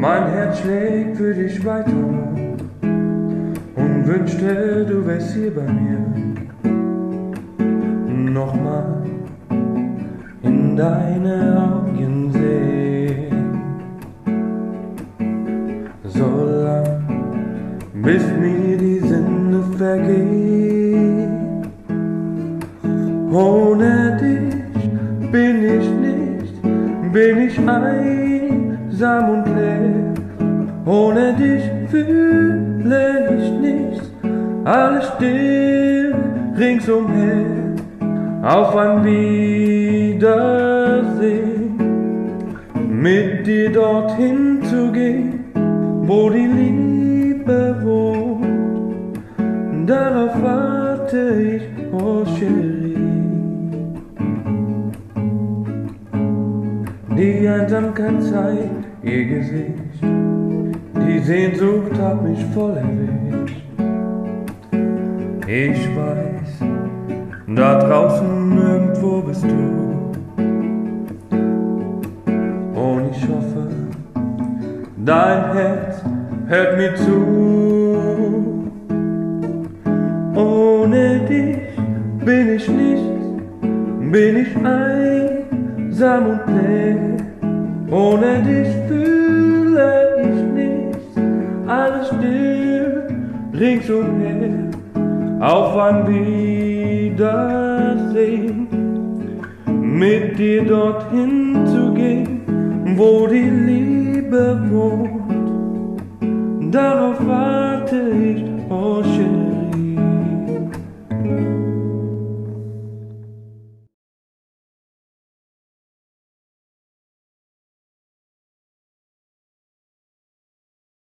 Mein Herz schlägt für dich weiter und wünschte, du wärst hier bei mir. Nochmal in deine Augen sehen, so lang, bis mir die Sinne vergehen. Ohne dich bin ich nicht, bin ich einsam und leer. Ohne dich fühle ich nichts, alles still ringsumher. Auf ein Wiedersehen, mit dir dorthin zu gehen, wo die Liebe wohnt. Darauf warte ich, oh Chérie. Die Einsamkeit zeigt ihr Gesicht, die Sehnsucht hat mich voll erwischt. Ich weiß, da draußen irgendwo bist du, und ich hoffe, dein Herz hört mir zu. Ohne dich bin ich nichts, bin ich einsam und leer. Ohne dich fühle ich nichts, alles still ringsumher. Auf ein Wiedersehen, mit dir dorthin zu gehen, wo die Liebe wohnt. Darauf warte ich, oh Chérie.